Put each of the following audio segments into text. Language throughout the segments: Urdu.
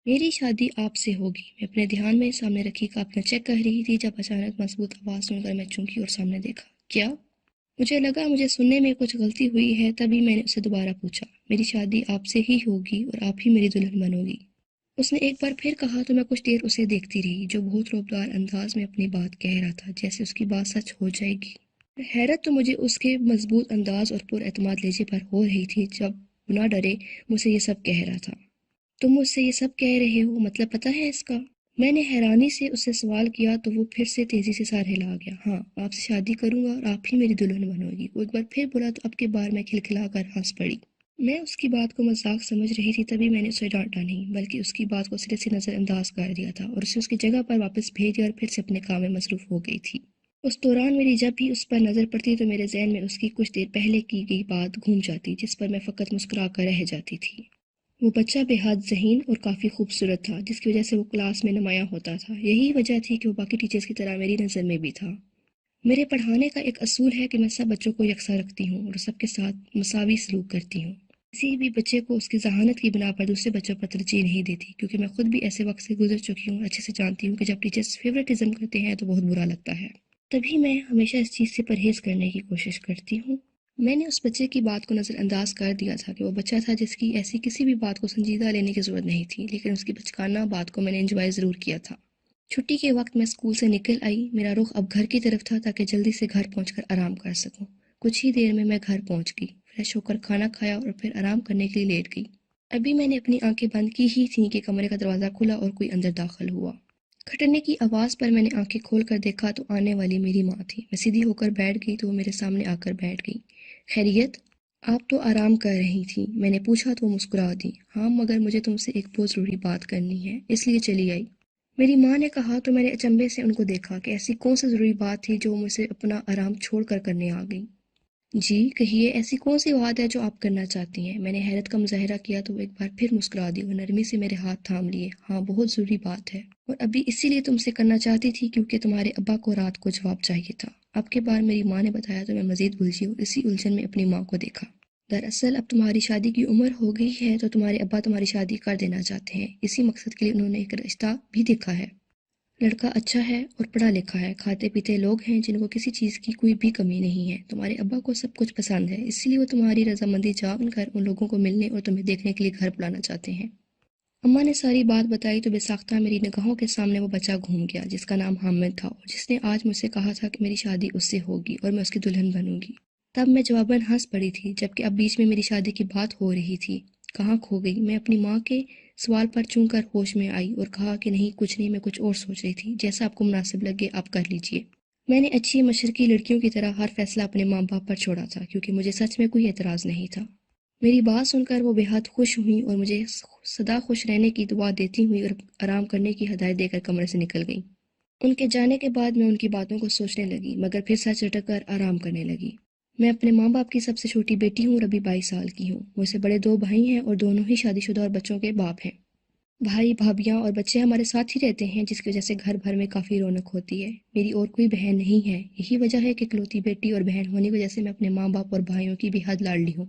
میری شادی آپ سے ہوگی، میں اپنے دھیان میں سامنے رکھی کاپیاں چیک کر رہی تھی جب اچانک مضبوط آواز سن کر میں چونکی اور سامنے دیکھا۔ کیا؟ مجھے لگا مجھے سننے میں کچھ غلطی ہوئی ہے، تبھی میں نے اسے دوبارہ پوچھا۔ میری شادی آپ سے ہی ہوگی اور آپ ہی میری دلہن بنو گی۔ اس نے ایک بار پھر کہا تو میں کچھ دیر اسے دیکھتی رہی، جو بہت رعبدار انداز میں اپنی بات کہہ رہا تھا، جیسے اس کی بات سچ ہو جائے گی۔ حیرت تو مجھے اس کے مضبوط انداز اور پر اعتماد لہجے پر ہو رہی تھی، جب بنا ڈرے مجھ سے یہ سب کہہ رہا تھا۔ تم مجھ سے یہ سب کہہ رہے ہو، مطلب پتہ ہے اس کا؟ میں نے حیرانی سے اس سے سوال کیا تو وہ پھر سے تیزی سے سر ہلا گیا۔ ہاں، آپ سے شادی کروں گا اور آپ ہی میری دلہن بنو گی۔ وہ ایک بار پھر بولا تو اب کی بار میں کھلکھلا کر ہنس پڑی۔ میں اس کی بات کو مذاق سمجھ رہی تھی، تبھی میں نے اسے ڈانٹا نہیں بلکہ اس کی بات کو سرے سے نظر انداز کر دیا تھا اور اسے اس کی جگہ پر واپس بھیج دیا اور پھر سے اپنے کام میں مصروف ہو گئی تھی۔ اس دوران میری جب بھی اس پر نظر پڑتی تو میرے ذہن میں اس کی کچھ دیر پہلے کی گئی بات گھوم جاتی، جس پر میں فقط مسکرا کر رہ جاتی تھی۔ وہ بچہ بے حد ذہین اور کافی خوبصورت تھا، جس کی وجہ سے وہ کلاس میں نمایاں ہوتا تھا۔ یہی وجہ تھی کہ وہ باقی ٹیچرز کی طرح میری نظر میں بھی تھا۔ میرے پڑھانے کا ایک اصول ہے کہ میں سب بچوں کو یکساں رکھتی ہوں اور سب کے ساتھ مساوی سلوک کرتی ہوں۔ کسی بھی بچے کو اس کی ذہانت کی بنا پر دوسرے بچوں پر ترجیح نہیں دیتی، کیونکہ میں خود بھی ایسے وقت سے گزر چکی ہوں، اچھے سے جانتی ہوں کہ جب ٹیچرز فیورٹزم کرتے ہیں تو بہت برا لگتا ہے۔ تبھی میں ہمیشہ اس چیز سے پرہیز کرنے کی کوشش کرتی ہوں۔ میں نے اس بچے کی بات کو نظر انداز کر دیا تھا کہ وہ بچہ تھا جس کی ایسی کسی بھی بات کو سنجیدہ لینے کی ضرورت نہیں تھی، لیکن اس کی بچکانہ بات کو میں نے انجوائے ضرور کیا تھا۔ چھٹی کے وقت میں اسکول سے نکل آئی۔ میرا رخ اب گھر کی طرف تھا تاکہ جلدی سے گھر پہنچ کر آرام کر سکوں۔ کچھ ہی دیر میں میں گھر پہنچ گئی، فریش ہو کر کھانا کھایا اور پھر آرام کرنے کے لیے لیٹ گئی۔ ابھی میں نے اپنی آنکھیں بند کی ہی تھیں کہ کمرے کا دروازہ کھلا اور کوئی اندر داخل ہوا۔ کھٹنے کی آواز پر میں نے آنکھیں کھول کر دیکھا تو آنے والی میری ماں تھی۔ میں سیدھی ہو کر بیٹھ گئی تو وہ میرے سامنے آ کر بیٹھ گئی۔ خیریت؟ آپ تو آرام کر رہی تھیں، میں نے پوچھا تو وہ مسکرا دی۔ ہاں، مگر مجھے تم سے ایک بہت ضروری بات کرنی ہے، اس لیے چلی آئی، میری ماں نے کہا تو میں نے اچنبھے سے ان کو دیکھا کہ ایسی کون سی ضروری بات تھی جو مجھ سے اپنا آرام چھوڑ کر کرنے آ گئی۔ جی کہیے، ایسی کون سی بات ہے جو آپ کرنا چاہتی ہیں؟ میں نے حیرت کا مظاہرہ کیا تو وہ ایک بار پھر مسکرا دی اور نرمی سے میرے ہاتھ تھام لیے۔ ہاں، بہت ضروری بات ہے، اور ابھی اسی لیے تم سے کرنا چاہتی تھی کیونکہ تمہارے ابا کو رات کو جواب چاہیے تھا۔ اب کے بار میری ماں نے بتایا تو میں مزید الجھی اور اسی الجھن میں اپنی ماں کو دیکھا۔ دراصل اب تمہاری شادی کی عمر ہو گئی ہے تو تمہارے ابا تمہاری شادی کر دینا چاہتے ہیں۔ اسی مقصد کے لیے انہوں نے ایک رشتہ بھی دیکھا ہے۔ لڑکا اچھا ہے اور پڑھا لکھا ہے، کھاتے پیتے لوگ ہیں جن کو کسی چیز کی کوئی بھی کمی نہیں ہے۔ تمہارے ابا کو سب کچھ پسند ہے، اسی لیے وہ تمہاری رضامندی جان کر ان لوگوں کو ملنے اور تمہیں دیکھنے کے لیے گھر بلانا چاہتے ہیں۔ اماں نے ساری بات بتائی تو بے ساختہ میری نگاہوں کے سامنے وہ بچہ گھوم گیا جس کا نام حامد تھا اور جس نے آج مجھ سے کہا تھا کہ میری شادی اس سے ہوگی اور میں اس کی دلہن بنوں گی۔ تب میں جواباً ہنس پڑی تھی، جبکہ اب بیچ میں میری شادی کی بات ہو رہی تھی۔ کہاں کھو گئی؟ میں اپنی ماں کے سوال پر چون کر ہوش میں آئی اور کہا کہ نہیں، کچھ نہیں، میں کچھ اور سوچ رہی تھی، جیسا آپ کو مناسب لگے آپ کر لیجئے۔ میں نے اچھی مشرقی لڑکیوں کی طرح ہر فیصلہ اپنے ماں باپ پر چھوڑا تھا، کیونکہ مجھے سچ میں کوئی اعتراض نہیں تھا۔ میری بات سن کر وہ بے حد خوش ہوئیں اور مجھے سدا خوش رہنے کی دعا دیتی ہوئی اور آرام کرنے کی ہدایت دے کر کمرے سے نکل گئیں۔ ان کے جانے کے بعد میں ان کی باتوں کو سوچنے لگی، مگر پھر سر چٹک کر آرام کرنے لگی۔ میں اپنے ماں باپ کی سب سے چھوٹی بیٹی ہوں اور ابھی 22 سال کی ہوں۔ مجھ سے بڑے 2 بھائی ہیں اور دونوں ہی شادی شدہ اور بچوں کے باپ ہیں۔ بھائی بھابیاں اور بچے ہمارے ساتھ ہی رہتے ہیں، جس کی وجہ سے گھر بھر میں کافی رونق ہوتی ہے۔ میری اور کوئی بہن نہیں ہے، یہی وجہ ہے کہ اکلوتی بیٹی اور بہن ہونے کی وجہ سے میں اپنے ماں باپ اور بھائیوں کی بھی حد لاڈلی ہوں۔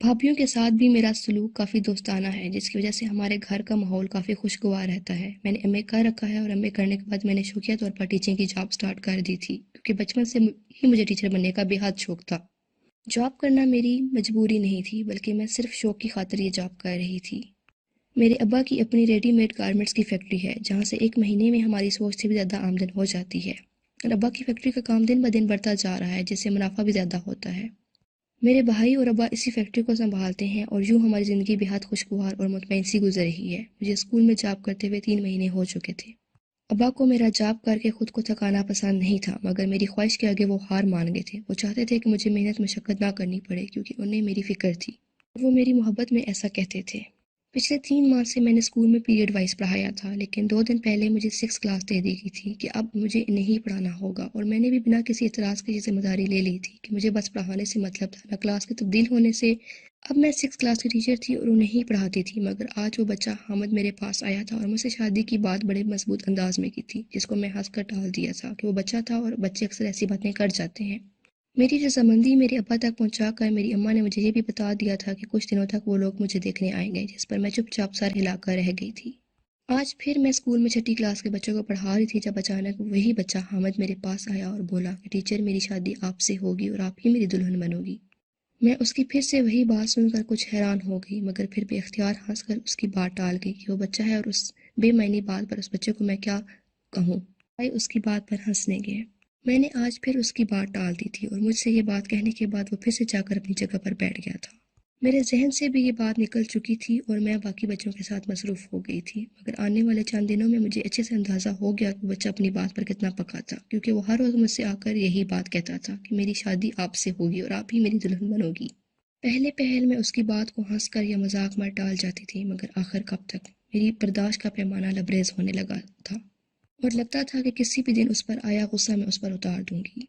بھابھیوں کے ساتھ بھی میرا سلوک کافی دوستانہ ہے، جس کی وجہ سے ہمارے گھر کا ماحول کافی خوشگوار رہتا ہے۔ میں نے ایم اے کر رکھا ہے اور ایم اے کرنے کے بعد میں نے شوقیہ طور پر ٹیچنگ کی جاب سٹارٹ کر دی تھی، کیونکہ بچپن سے ہی مجھے ٹیچر بننے کا بے حد شوق تھا۔ جاب کرنا میری مجبوری نہیں تھی، بلکہ میں صرف شوق کی خاطر یہ جاب کر رہی تھی۔ میرے ابا کی اپنی ریڈی میڈ گارمنٹس کی فیکٹری ہے، جہاں سے ایک مہینے میں ہماری سوچ سے بھی زیادہ آمدن ہو جاتی ہے، اور ابا کی فیکٹری کا کام دن بدن بڑھتا جا رہا ہے، جس سے منافع بھی زیادہ ہوتا ہے۔ میرے بھائی اور ابا اسی فیکٹری کو سنبھالتے ہیں اور یوں ہماری زندگی بے حد خوشگوار اور مطمئن سی گزر رہی ہے۔ مجھے اسکول میں جاب کرتے ہوئے 3 مہینے ہو چکے تھے۔ ابا کو میرا جاب کر کے خود کو تھکانا پسند نہیں تھا، مگر میری خواہش کے آگے وہ ہار مان گئے تھے۔ وہ چاہتے تھے کہ مجھے محنت مشقت نہ کرنی پڑے، کیونکہ انہیں میری فکر تھی۔ وہ میری محبت میں ایسا کہتے تھے۔ پچھلے 3 ماہ سے میں نے اسکول میں پیریڈ وائز پڑھایا تھا، لیکن 2 دن پہلے مجھے 6 کلاس دے دی گئی تھی کہ اب مجھے نہیں پڑھانا ہوگا، اور میں نے بھی بنا کسی اعتراض کی ذمہ داری لے لی تھی کہ مجھے بس پڑھانے سے مطلب تھا، نہ کلاس کے تبدیل ہونے سے۔ اب میں 6 کلاس کی ٹیچر تھی اور انہیں ہی پڑھاتی تھی، مگر آج وہ بچہ حامد میرے پاس آیا تھا اور مجھ سے شادی کی بات بڑے مضبوط انداز میں کی تھی، جس کو میں ہنس کر ٹال دیا تھا کہ وہ بچہ تھا اور بچے اکثر ایسی باتیں کر جاتے ہیں۔ میری رضامندی میرے ابا تک پہنچا کر میری اماں نے مجھے یہ بھی بتا دیا تھا کہ کچھ دنوں تک وہ لوگ مجھے دیکھنے آئیں گے، جس پر میں چپ چاپ سر ہلا کر رہ گئی تھی۔ آج پھر میں اسکول میں چھٹی کلاس کے بچوں کو پڑھا رہی تھی جب اچانک وہی بچہ حامد میرے پاس آیا اور بولا کہ ٹیچر میری شادی آپ سے ہوگی اور آپ ہی میری دلہن بنو گی۔ میں اس کی پھر سے وہی بات سن کر کچھ حیران ہو گئی، مگر پھر بے اختیار ہنس کر اس کی بات ٹال گئی کہ وہ بچہ ہے اور اس بے معنی بات پر اس بچے کو میں کیا کہوں۔ بھائی اس کی بات پر ہنسنے گئے۔ میں نے آج پھر اس کی بات ٹال دی تھی اور مجھ سے یہ بات کہنے کے بعد وہ پھر سے جا کر اپنی جگہ پر بیٹھ گیا تھا۔ میرے ذہن سے بھی یہ بات نکل چکی تھی اور میں باقی بچوں کے ساتھ مصروف ہو گئی تھی، مگر آنے والے چند دنوں میں مجھے اچھے سے اندازہ ہو گیا کہ بچہ اپنی بات پر کتنا پکا تھا، کیونکہ وہ ہر روز مجھ سے آ کر یہی بات کہتا تھا کہ میری شادی آپ سے ہوگی اور آپ ہی میری دلہن بنو گی۔ پہلے پہل میں اس کی بات کو ہنس کر یا مذاق میں ٹال جاتی تھی، مگر آخر کب تک میری برداشت کا پیمانہ لبریز ہونے لگا تھا اور لگتا تھا کہ کسی بھی دن اس پر آیا غصہ میں اس پر اتار دوں گی۔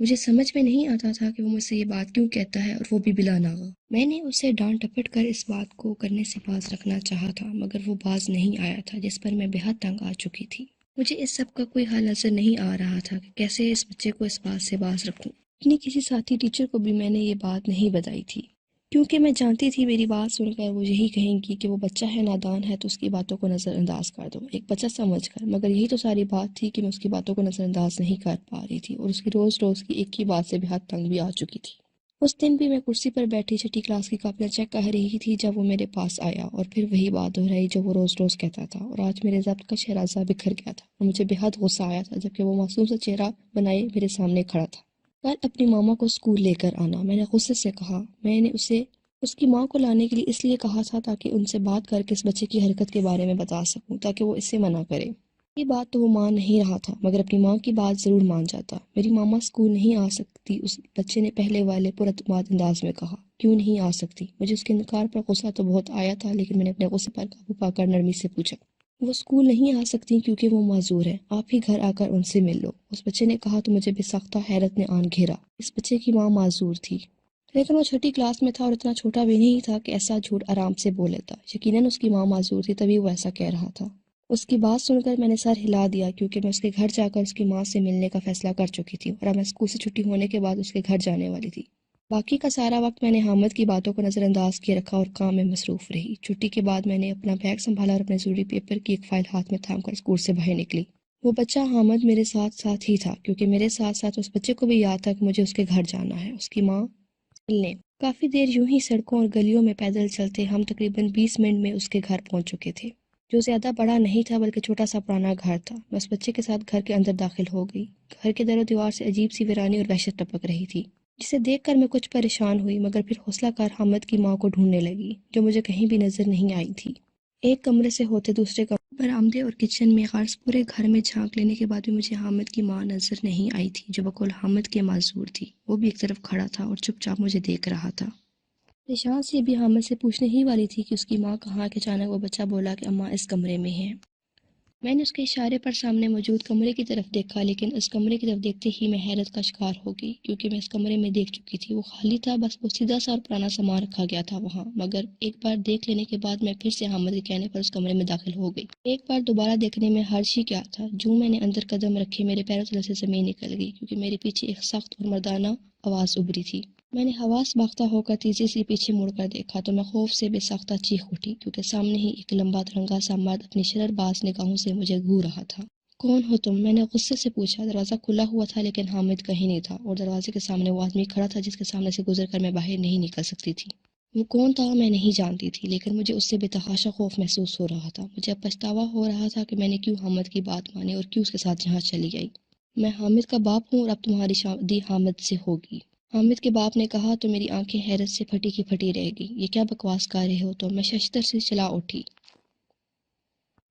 مجھے سمجھ میں نہیں آتا تھا کہ وہ مجھ سے یہ بات کیوں کہتا ہے اور وہ بھی بلا ناغہ۔ میں نے اسے ڈانٹ ٹپٹ کر اس بات کو کرنے سے باز رکھنا چاہا تھا، مگر وہ باز نہیں آیا تھا، جس پر میں بے حد تنگ آ چکی تھی۔ مجھے اس سب کا کوئی حل نظر نہیں آ رہا تھا کہ کیسے اس بچے کو اس بات سے باز رکھوں۔ اپنی کسی ساتھی ٹیچر کو بھی میں نے یہ بات نہیں بتائی تھی، کیونکہ میں جانتی تھی میری بات سن کر وہ یہی کہیں گی کہ وہ بچہ ہے، نادان ہے، تو اس کی باتوں کو نظر انداز کر دو، ایک بچہ سمجھ کر۔ مگر یہی تو ساری بات تھی کہ میں اس کی باتوں کو نظر انداز نہیں کر پا رہی تھی اور اس کی روز روز کی ایک ہی بات سے بے حد تنگ بھی آ چکی تھی۔ اس دن بھی میں کرسی پر بیٹھی چھٹی کلاس کی کاپیاں چیک کر رہی تھی جب وہ میرے پاس آیا اور پھر وہی بات دہرائی جو وہ روز روز کہتا تھا، اور آج میرے ضبط کا شیرازہ بکھر گیا تھا اور مجھے بے حد غصہ آیا تھا جبکہ وہ معصوم سا چہرہ بنائے میرے سامنے کھڑا تھا۔ کل اپنی ماما کو اسکول لے کر آنا، میں نے غصے سے کہا۔ میں نے اسے اس کی ماں کو لانے کے لیے اس لیے کہا تھا تاکہ ان سے بات کر کے اس بچے کی حرکت کے بارے میں بتا سکوں، تاکہ وہ اس سے منع کرے۔ یہ بات تو وہ مان نہیں رہا تھا، مگر اپنی ماں کی بات ضرور مان جاتا۔ میری ماما اسکول نہیں آ سکتی، اس بچے نے پہلے والے پراعتماد انداز میں کہا۔ کیوں نہیں آ سکتی؟ مجھے اس کے انکار پر غصہ تو بہت آیا تھا، لیکن میں نے اپنے غصے پر قابو پا کر نرمی سے پوچھا۔ وہ اسکول نہیں آ سکتی کیونکہ وہ معذور ہے، آپ ہی گھر آ کر ان سے مل لو۔ اس بچے نے کہا تو مجھے بے ساختہ حیرت نے آن گھیرا۔ اس بچے کی ماں معذور تھی، لیکن وہ چھٹی کلاس میں تھا اور اتنا چھوٹا بھی نہیں تھا کہ ایسا جھوٹ آرام سے بول لیتا۔ یقیناً اس کی ماں معذور تھی، تبھی وہ ایسا کہہ رہا تھا۔ اس کی بات سن کر میں نے سر ہلا دیا، کیونکہ میں اس کے گھر جا کر اس کی ماں سے ملنے کا فیصلہ کر چکی تھی اور اب میں اسکول سے چھٹی ہونے کے بعد اس کے گھر جانے والی تھی۔ باقی کا سارا وقت میں نے حامد کی باتوں کو نظر انداز کیے رکھا اور کام میں مصروف رہی۔ چھٹی کے بعد میں نے اپنا بیگ سنبھالا اور اپنے ضروری پیپر کی ایک فائل ہاتھ میں تھام کر اسکول سے باہر نکلی۔ وہ بچہ حامد میرے ساتھ ساتھ ہی تھا، کیونکہ میرے ساتھ ساتھ اس بچے کو بھی یاد تھا کہ مجھے اس کے گھر جانا ہے، اس کی ماں ملنے۔ کافی دیر یوں ہی سڑکوں اور گلیوں میں پیدل چلتے ہم تقریباً 20 منٹ میں اس کے گھر پہنچ چکے تھے، جو زیادہ بڑا نہیں تھا بلکہ چھوٹا سا پرانا گھر تھا۔ میں اس بچے کے ساتھ گھر کے اندر داخل ہو گئی۔ گھر کے در و دیوار سے عجیب سی ویرانی اور وحشت ٹپک رہی تھی، جسے دیکھ کر میں کچھ پریشان ہوئی، مگر پھر حوصلہ کر حامد کی ماں کو ڈھونڈنے لگی، جو مجھے کہیں بھی نظر نہیں آئی تھی۔ ایک کمرے سے ہوتے دوسرے کمرے، برآمدے اور کچن میں، غرض پورے گھر میں جھانک لینے کے بعد بھی مجھے حامد کی ماں نظر نہیں آئی تھی، جو بقول حامد کے معذور تھی۔ وہ بھی ایک طرف کھڑا تھا اور چپ چاپ مجھے دیکھ رہا تھا۔ پریشان سی بھی حامد سے پوچھنے ہی والی تھی کہ اس کی ماں کہاں، کہ اچانک وہ بچہ بولا کہ اماں اس کمرے میں ہیں۔ میں نے اس کے اشارے پر سامنے موجود کمرے کی طرف دیکھا، لیکن اس کمرے کی طرف دیکھتے ہی میں حیرت کا شکار ہو گئی، کیونکہ میں اس کمرے میں دیکھ چکی تھی۔ وہ خالی تھا، بس وہ سیدھا سا اور پرانا سامان رکھا گیا تھا وہاں، مگر ایک بار دیکھ لینے کے بعد میں پھر سے حامد کے کہنے پر اس کمرے میں داخل ہو گئی۔ ایک بار دوبارہ دیکھنے میں حرج ہی کیا تھا، جو میں نے اندر قدم رکھے میرے پیروں تلے سے زمین نکل گئی، کیونکہ میرے پیچھے ایک سخت اور مردانہ آواز ابھری تھی۔ میں نے حواس باختہ ہو کر تیزی سے پیچھے مڑ کر دیکھا تو میں خوف سے بے ساختہ چیخ اٹھی، کیونکہ سامنے ہی ایک لمبا ترنگا سا مرد اپنی شرر باز نگاہوں سے مجھے گھور رہا تھا۔ کون ہو تم؟ میں نے غصے سے پوچھا۔ دروازہ کھلا ہوا تھا لیکن حامد کہیں نہیں تھا، اور دروازے کے سامنے وہ آدمی کھڑا تھا جس کے سامنے سے گزر کر میں باہر نہیں نکل سکتی تھی۔ وہ کون تھا میں نہیں جانتی تھی، لیکن مجھے اس سے بے تحاشا خوف محسوس ہو رہا تھا۔ مجھے اب پچھتاوا ہو رہا تھا کہ میں نے کیوں حامد کی بات مانی اور کیوں اس کے ساتھ یہاں چلی گئی۔ میں حامد کا باپ ہوں اور اب تمہاری شادی حامد سے ہوگی۔ حامد کے باپ نے کہا تو میری آنکھیں حیرت سے پھٹی کی پھٹی رہ گئی۔ یہ کیا بکواس کر رہے ہو تم؟ میں ششدر سے چلا اٹھی۔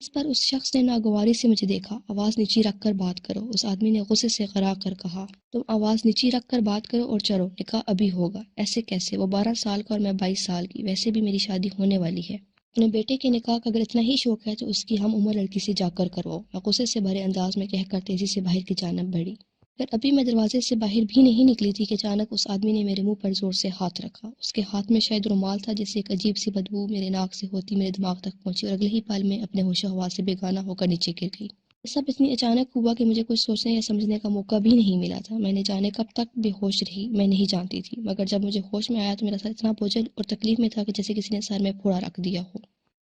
اس پر اس شخص نے ناگواری سے مجھے دیکھا۔ آواز نیچی رکھ کر بات کرو، اس آدمی نے غصے سے غرا کر کہا۔ تم آواز نیچی رکھ کر بات کرو اور چلو، نکاح ابھی ہوگا۔ ایسے کیسے؟ وہ 12 سال کا اور میں 22 سال کی، ویسے بھی میری شادی ہونے والی ہے۔ اپنے بیٹے کے نکاح کا اگر اتنا ہی شوق ہے تو اس کی ہم عمر لڑکی سے جا کر کرواؤ، میں غصے سے بھرے انداز میں کہہ کر تیزی سے باہر کی جانب بڑھی۔ اگر ابھی میں دروازے سے باہر بھی نہیں نکلی تھی کہ اچانک اس آدمی نے میرے منہ پر زور سے ہاتھ رکھا۔ اس کے ہاتھ میں شاید رومال تھا، جس سے ایک عجیب سی بدبو میرے ناک سے ہوتی میرے دماغ تک پہنچی، اور اگلے ہی پل میں اپنے ہوش و حواس سے بیگانہ ہو کر نیچے گر گئی۔ یہ سب اتنی اچانک ہوا کہ مجھے کچھ سوچنے یا سمجھنے کا موقع بھی نہیں ملا تھا۔ میں نے جانے کب تک بے ہوش رہی میں نہیں جانتی تھی، مگر جب مجھے ہوش میں آیا تو میرا سر اتنا بوجھل اور تکلیف میں تھا کہ جیسے کسی نے سر میں پھوڑا رکھ دیا ہو۔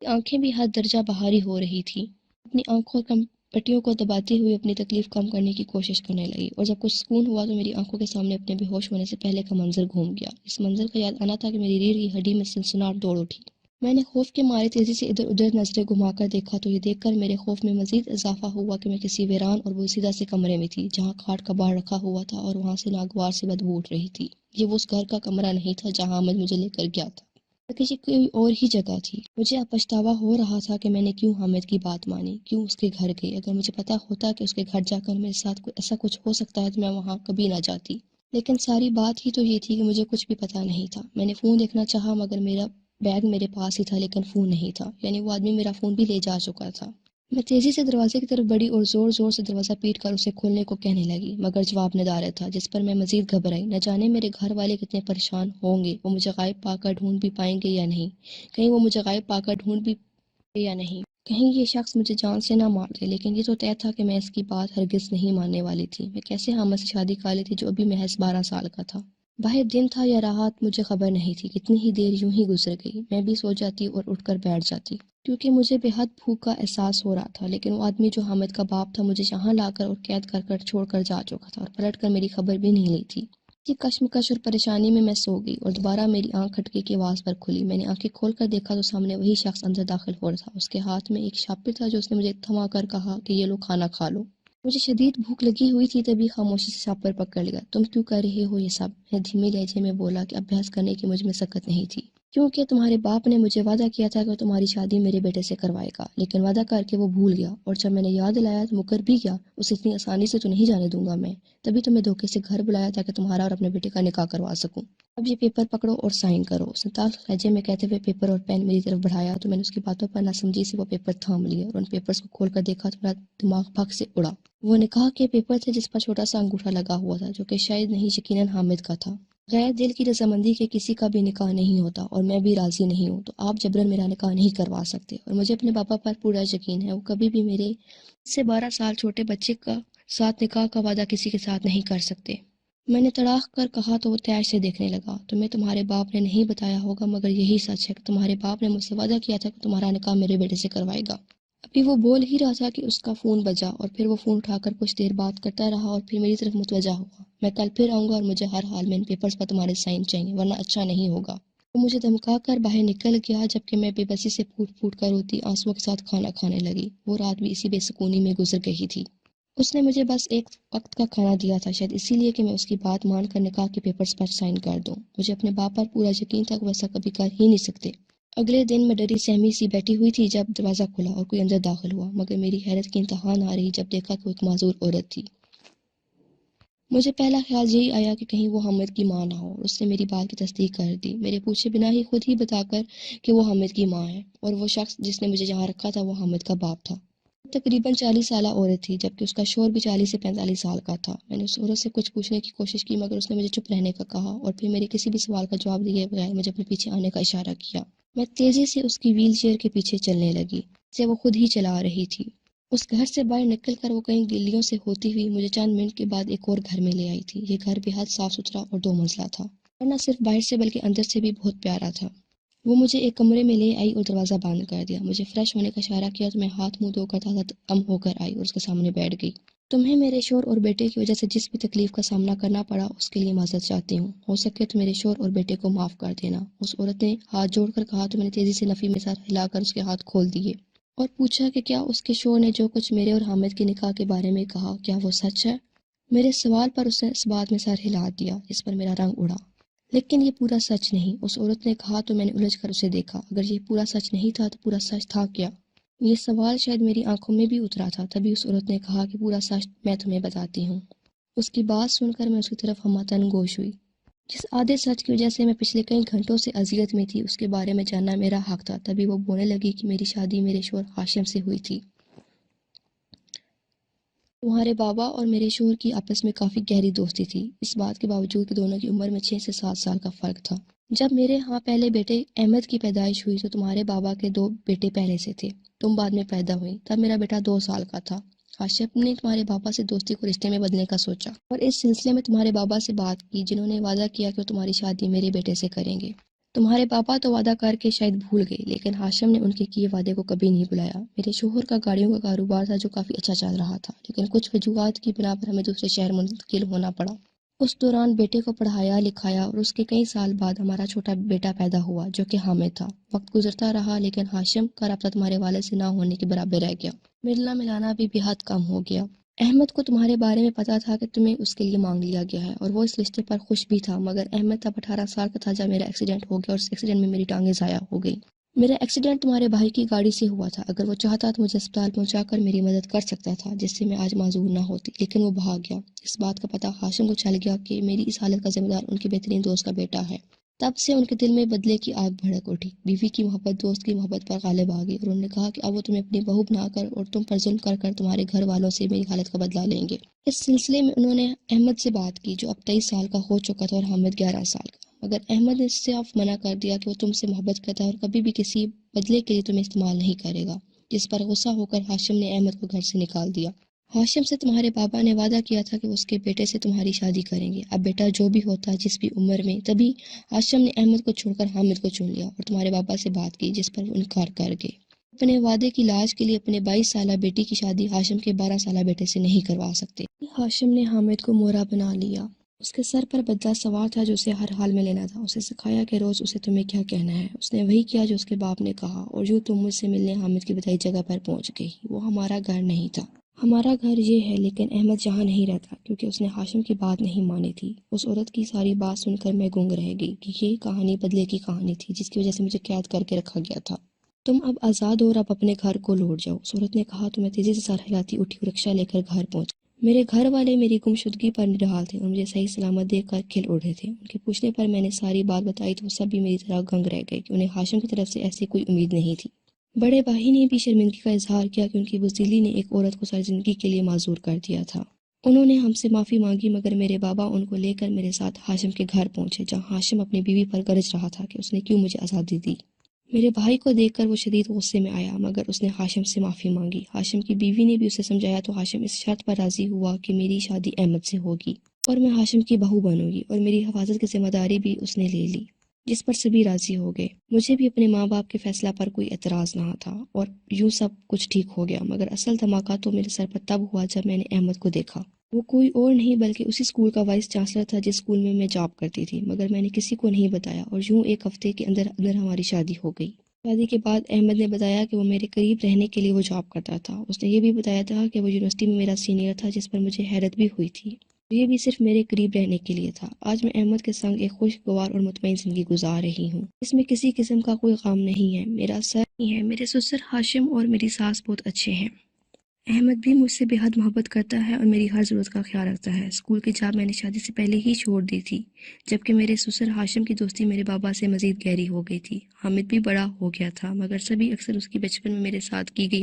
آنکھیں بھی حد درجہ بہاری ہو رہی تھیں۔ اپنی آنکھوں کم پٹیوں کو دباتے ہوئے اپنی تکلیف کم کرنے کی کوشش کرنے لگی، اور جب کچھ سکون ہوا تو میری آنکھوں کے سامنے اپنے بے ہوش ہونے سے پہلے کا منظر گھوم گیا۔ اس منظر کا یاد آنا تھا کہ میری ریڑھ کی ہڈی میں سنسناہٹ دوڑ اٹھی۔ میں نے خوف کے مارے تیزی سے ادھر ادھر نظریں گھما کر دیکھا تو یہ دیکھ کر میرے خوف میں مزید اضافہ ہوا کہ میں کسی ویران اور بوسیدہ سے کمرے میں تھی، جہاں کھاٹ کا بار رکھا ہوا تھا اور وہاں سے ناگوار سے بدبو اٹھ رہی تھی۔ یہ وہ اس گھر کا کمرہ نہیں تھا جہاں حامد مجھے لے کر گیا تھا، کسی کوئی اور ہی جگہ تھی۔ مجھے اب پچھتاوا ہو رہا تھا کہ میں نے کیوں حامد کی بات مانی، کیوں اس کے گھر گئی۔ اگر مجھے پتا ہوتا کہ اس کے گھر جا کر میرے ساتھ ایسا کچھ ہو سکتا ہے تو میں وہاں کبھی نہ جاتی، لیکن ساری بات ہی تو یہ تھی کہ مجھے کچھ بھی پتا نہیں تھا۔ میں نے فون دیکھنا چاہا مگر میرا بیگ میرے پاس ہی تھا لیکن فون نہیں تھا، یعنی وہ آدمی میرا فون بھی لے جا چکا تھا۔ میں تیزی سے دروازے کی طرف بڑھی اور زور زور سے دروازہ پیٹ کر اسے کھولنے کو کہنے لگی، مگر جواب ندارت تھا، جس پر میں مزید گھبرائی۔ نہ جانے میرے گھر والے کتنے پریشان ہوں گے، وہ مجھے غائب پا کر ڈھونڈ بھی پائیں گے یا نہیں، کہیں وہ مجھے غائب پا کر ڈھونڈ بھی پائیں گے یا نہیں، کہیں یہ شخص مجھے جان سے نہ مار دے۔ لیکن یہ تو طے تھا کہ میں اس کی بات ہرگز نہیں ماننے والی تھی۔ میں کیسے حامد سے شادی کر لی تھی جو ابھی محض 12 سال کا تھا؟ باہر دن تھا یا رات مجھے خبر نہیں تھی، کتنی ہی دیر یوں ہی گزر گئی۔ میں بھی سو جاتی اور اٹھ کر بیٹھ جاتی، کیونکہ مجھے بے حد بھوک کا احساس ہو رہا تھا، لیکن وہ آدمی جو حامد کا باپ تھا مجھے یہاں لا کر اور قید کر کر چھوڑ کر جا چکا تھا اور پلٹ کر میری خبر بھی نہیں لی تھی۔ اسی کشمکش اور پریشانی میں سو گئی اور دوبارہ میری آنکھ کھٹکے کی آواز پر کھلی۔ میں نے آنکھیں کھول کر دیکھا تو سامنے وہی شخص اندر داخل ہو رہا تھا۔ اس کے ہاتھ میں ایک شاپر تھا جو اس نے مجھے تھما کر کہا کہ یہ لو کھانا کھا لو۔ مجھے شدید بھوک لگی ہوئی تھی، تبھی خاموشی سے شاپر پکڑ لیا۔ تم کیوں کر رہے ہو یہ سب؟ میں دھیمے لہجے میں بولا کہ اب بحث کرنے کی مجھ میں سکت نہیں تھی، کیونکہ تمہارے باپ نے مجھے وعدہ کیا تھا کہ وہ تمہاری شادی میرے بیٹے سے کروائے گا، لیکن وعدہ کر کے وہ بھول گیا، اور جب میں نے یاد دلایا تو مکر بھی گیا۔ اسے اتنی آسانی سے تو نہیں جانے دوں گا میں، تبھی تو میں دھوکے سے گھر بلایا تاکہ تمہارا اور اپنے بیٹے کا نکاح کروا سکوں۔ اب یہ پیپر پکڑو اور سائن کرو۔ اس نے تلخ لہجے میں کہتے ہوئے پیپر اور پین میری طرف بڑھایا تو میں نے اس کی باتوں پر نہ سمجھی سے وہ پیپر تھام لیے اور ان پیپرز کو کھول کر دیکھا تو میرا دماغ پھک سے اڑا۔ وہ نکاح کے پیپر تھے جس پر چھوٹا سا انگوٹھا لگا ہوا تھا، جو کہ شاید نہیں یقیناً حامد کا تھا۔ غیر دل کی رضامندی کے کسی کا بھی نکاح نہیں ہوتا، اور میں بھی راضی نہیں ہوں، تو آپ جبراً میرا نکاح نہیں کروا سکتے، اور مجھے اپنے پاپا پر پورا یقین ہے، وہ کبھی بھی میرے سے 12 سال چھوٹے بچے کا ساتھ نکاح کا وعدہ کسی کے ساتھ نہیں کر سکتے۔ میں نے تڑاق کر کہا تو وہ تیش سے دیکھنے لگا۔ تمہیں تمہارے باپ نے نہیں بتایا ہوگا مگر یہی سچ ہے کہ تمہارے باپ نے مجھ سے وعدہ کیا تھا کہ تمہارا نکاح میرے بیٹے سے کروائے گا۔ ابھی وہ بول ہی رہا تھا کہ اس کا فون بجا، اور پھر وہ فون اٹھا کر کچھ دیر بات کرتا رہا اور پھر میری طرف متوجہ ہوا۔ میں کل پھر آؤں گا اور مجھے ہر حال میں ان پیپرز پر تمہارے سائن چاہیے، ورنہ اچھا نہیں ہوگا۔ وہ مجھے دھمکا کر باہر نکل گیا، جبکہ میں بے بسی سے پھوٹ پھوٹ کر روتی آنسوؤں کے ساتھ کھانا کھانے لگی۔ وہ رات بھی اسی بے سکونی میں گزر گئی تھی۔ اس نے مجھے بس ایک وقت کا کھانا دیا تھا، شاید اسی لیے کہ میں اس کی بات مان کر نکاح کے پیپرز پر سائن کر دوں۔ مجھے اپنے باپ پر پورا یقین تھا کہ وہ ایسا کبھی کر ہی نہیں سکتے۔ اگلے دن میں ڈری سہمی سی بیٹھی ہوئی تھی جب دروازہ کھلا اور کوئی اندر داخل ہوا، مگر میری حیرت کی انتہا نہ رہی جب دیکھا کہ وہ ایک معذور عورت تھی۔ مجھے پہلا خیال یہی آیا کہ کہیں وہ حامد کی ماں نہ ہو، اور اس نے میری بات کی تصدیق کر دی، میرے پوچھے بنا ہی خود ہی بتا کر کہ وہ حامد کی ماں ہے، اور وہ شخص جس نے مجھے یہاں رکھا تھا وہ حامد کا باپ تھا۔ تقریباً 40 سالہ عورت تھی، جبکہ اس کا شوہر بھی 40 سے 45 سال کا تھا۔ میں نے اس عورت سے کچھ پوچھنے کی کوشش کی مگر اس نے مجھے چپ رہنے کا کہا، اور پھر میرے کسی بھی سوال کا جواب دیے بغیر مجھے اپنے پیچھے آنے کا اشارہ کیا۔ میں تیزی سے اس کی ویل چیئر کے پیچھے چلنے لگی، جسے وہ خود ہی چلا رہی تھی۔ اس گھر سے باہر نکل کر وہ کئی گلیوں سے ہوتی ہوئی مجھے چند منٹ کے بعد ایک اور گھر میں لے آئی تھی۔ یہ گھر بے حد صاف ستھرا اور 2 منزلہ تھا، اور نہ صرف باہر سے بلکہ اندر سے بھی بہت پیارا تھا۔ وہ مجھے ایک کمرے میں لے آئی اور دروازہ بند کر دیا۔ مجھے فریش ہونے کا اشارہ کیا تو میں ہاتھ منہ دھو کر تازہ دم ہو کر آئی اور اس کے سامنے بیٹھ گئی۔ تمہیں میرے شوہر اور بیٹے کی وجہ سے جس بھی تکلیف کا سامنا کرنا پڑا اس کے لیے معذرت چاہتی ہوں، ہو سکے تو میرے شوہر اور بیٹے کو معاف کر دینا۔ اس عورت نے ہاتھ جوڑ کر کہا تو میں نے تیزی سے نفی میں سر ہلا کر اس کے ہاتھ کھول دیے اور پوچھا کہ کیا اس کے شوہر نے جو کچھ میرے اور حامد کے نکاح کے بارے میں کہا کیا وہ سچ ہے؟ میرے سوال پر اس نے اس بات میں سر ہلا دیا، جس پر میرا رنگ اڑا۔ لیکن یہ پورا سچ نہیں، اس عورت نے کہا تو میں نے الجھ کر اسے دیکھا۔ اگر یہ پورا سچ نہیں تھا تو پورا سچ تھا کیا؟ یہ سوال شاید میری آنکھوں میں بھی اترا تھا، تبھی اس عورت نے کہا کہ پورا سچ میں تمہیں بتاتی ہوں۔ اس کی بات سن کر میں اس کی طرف ہمہ گوش ہوئی۔ جس آدھے سچ کی وجہ سے میں پچھلے کئی گھنٹوں سے اذیت میں تھی اس کے بارے میں جاننا میرا حق تھا۔ تبھی وہ بولنے لگی کہ میری شادی میرے شوہر ہاشم سے ہوئی تھی۔ تمہارے بابا اور میرے شوہر کی آپس میں کافی گہری دوستی تھی، اس بات کے باوجود کہ دونوں کی عمر میں 6 سے 7 سال کا فرق تھا۔ جب میرے ہاں پہلے بیٹے احمد کی پیدائش ہوئی تو تمہارے بابا کے 2 بیٹے پہلے سے تھے، تم بعد میں پیدا ہوئی، تب میرا بیٹا 2 سال کا تھا۔ ہاشم نے تمہارے بابا سے دوستی کو رشتے میں بدلنے کا سوچا اور اس سلسلے میں تمہارے بابا سے بات کی، جنہوں نے وعدہ کیا کہ وہ تمہاری شادی میرے بیٹے سے کریں گے۔ تمہارے پاپا تو وعدہ کر کے شاید بھول گئے، لیکن ہاشم نے ان کے کیے وعدے کو کبھی نہیں بلایا۔ میرے شوہر کا گاڑیوں کا کاروبار تھا جو کافی اچھا چل رہا تھا، لیکن کچھ وجوہات کی بنا پر ہمیں دوسرے شہر منتقل ہونا پڑا۔ اس دوران بیٹے کو پڑھایا لکھایا اور اس کے کئی سال بعد ہمارا چھوٹا بیٹا پیدا ہوا جو کہ حامد تھا۔ وقت گزرتا رہا لیکن ہاشم کا رابطہ تمہارے والد سے نہ ہونے کے برابر رہ گیا۔ ملنا ملانا بھی بے حد کم ہو گیا۔ احمد کو تمہارے بارے میں پتا تھا کہ تمہیں اس کے لیے مانگ لیا گیا ہے اور وہ اس رشتے پر خوش بھی تھا، مگر احمد تب 18 سال کا تھا جب میرا ایکسیڈنٹ ہو گیا اور اس ایکسیڈنٹ میں میری ٹانگیں ضائع ہو گئی۔ میرا ایکسیڈنٹ تمہارے بھائی کی گاڑی سے ہوا تھا۔ اگر وہ چاہتا تو مجھے اسپتال پہنچا کر میری مدد کر سکتا تھا، جس سے میں آج معذور نہ ہوتی، لیکن وہ بھاگ گیا۔ اس بات کا پتہ ہاشم کو چل گیا کہ میری اس حالت کا ذمہ دار ان کے بہترین دوست کا بیٹا ہے۔ تب سے ان کے دل میں بدلے کی آگ بھڑک اٹھی۔ بیوی کی محبت دوست کی محبت پر غالب آ گئی اور انہوں نے کہا کہ اب وہ تمہیں اپنی بہو بنا کر اور تم پر ظلم کر کر تمہارے گھر والوں سے میری حالت کا بدلہ لیں گے۔ اس سلسلے میں انہوں نے احمد سے بات کی جو اب 23 سال کا ہو چکا تھا اور حامد 11 سال کا، مگر احمد نے صاف منع کر دیا کہ وہ تم سے محبت کرتا ہے اور کبھی بھی کسی بدلے کے لیے تمہیں استعمال نہیں کرے گا، جس پر غصہ ہو کر ہاشم نے احمد کو گھر سے نکال دیا۔ ہاشم سے تمہارے پاپا نے وعدہ کیا تھا کہ وہ اس کے بیٹے سے تمہاری شادی کریں گے۔ اب بیٹا جو بھی ہوتا جس بھی عمر میں، تبھی ہاشم نے احمد کو چھوڑ کر حامد کو چن لیا اور تمہارے پاپا سے بات کی جس پر وہ انکار کر گئے۔ اپنے وعدے کی لاج کے لیے اپنے 22 سالہ بیٹی کی شادی ہاشم کے 12 سالہ بیٹے سے نہیں کروا سکتے۔ ہاشم نے حامد کو مورا بنا لیا۔ اس کے سر پر بدلہ سوار تھا جو اسے ہر حال میں لینا تھا۔ اسے سکھایا کہ روز اسے تمہیں کیا کہنا ہے۔ اس نے وہی کیا جو اس کے باپ نے کہا اور یوں تم مجھ سے ملنے حامد کی بتائی جگہ پر پہنچ گئی۔ وہ ہمارا گھر نہیں تھا۔ ہمارا گھر یہ ہے، لیکن احمد یہاں نہیں رہتا کیونکہ اس نے ہاشم کی بات نہیں مانی تھی۔ اس عورت کی ساری بات سن کر میں گنگ رہ گئی کہ یہ کہانی بدلے کی کہانی تھی جس کی وجہ سے مجھے قید کر کے رکھا گیا تھا۔ تم اب آزاد ہو اور اب اپنے گھر کو لوٹ جاؤ۔ اس عورت نے کہا تو میں تیزی سے سر ہلاتی اٹھی اور رکشہ لے کر گھر پہنچ۔ میرے گھر والے میری گمشدگی پر نڈھال تھے اور مجھے صحیح سلامت دیکھ کر کھل اٹھے تھے۔ ان کے پوچھنے پر میں نے ساری بات بتائی تو وہ سب بھی میری طرح گنگ رہ گئے کہ انہیں ہاشم کی طرف سے ایسی کوئی امید نہیں تھی۔ بڑے بھائی نے بھی شرمندگی کا اظہار کیا کہ ان کی بزدلی نے ایک عورت کو ساری زندگی کے لیے معذور کر دیا تھا۔ انہوں نے ہم سے معافی مانگی، مگر میرے بابا ان کو لے کر میرے ساتھ ہاشم کے گھر پہنچے جہاں ہاشم اپنی بیوی پر گرج رہا تھا کہ اس نے کیوں مجھے آزادی دی۔ میرے بھائی کو دیکھ کر وہ شدید غصے میں آیا، مگر اس نے ہاشم سے معافی مانگی۔ ہاشم کی بیوی نے بھی اسے سمجھایا تو ہاشم اس شرط پر راضی ہوا کہ میری شادی احمد سے ہوگی اور میں ہاشم کی بہو بنوں گی اور میری حفاظت کی ذمہ داری بھی اس نے لے لی، جس پر سبھی راضی ہو گئے۔ مجھے بھی اپنے ماں باپ کے فیصلہ پر کوئی اعتراض نہ تھا اور یوں سب کچھ ٹھیک ہو گیا، مگر اصل دھماکہ تو میرے سر پر تب ہوا جب میں نے احمد کو دیکھا۔ وہ کوئی اور نہیں بلکہ اسی اسکول کا وائس چانسلر تھا جس اسکول میں جاب کرتی تھی، مگر میں نے کسی کو نہیں بتایا اور یوں ایک ہفتے کے اندر اندر ہماری شادی ہو گئی۔ شادی کے بعد احمد نے بتایا کہ وہ میرے قریب رہنے کے لیے وہ جاب کرتا تھا۔ اس نے یہ بھی بتایا تھا کہ وہ یونیورسٹی میں میرا سینئر تھا، جس پر مجھے حیرت بھی ہوئی تھی۔ یہ بھی صرف میرے قریب رہنے کے لیے تھا۔ آج میں احمد کے سنگ ایک خوشگوار اور مطمئن زندگی گزار رہی ہوں۔ اس میں کسی قسم کا کوئی غم نہیں ہے۔ میرا سر نہیں ہے۔ میرے سسر ہاشم اور میری ساس بہت اچھے ہیں۔ احمد بھی مجھ سے بے حد محبت کرتا ہے اور میری ہر ضرورت کا خیال رکھتا ہے۔ اسکول کی جاب میں نے شادی سے پہلے ہی چھوڑ دی تھی، جبکہ میرے سسر ہاشم کی دوستی میرے بابا سے مزید گہری ہو گئی تھی۔ حامد بھی بڑا ہو گیا تھا، مگر سبھی اکثر اس کی بچپن میں میرے ساتھ کی گئی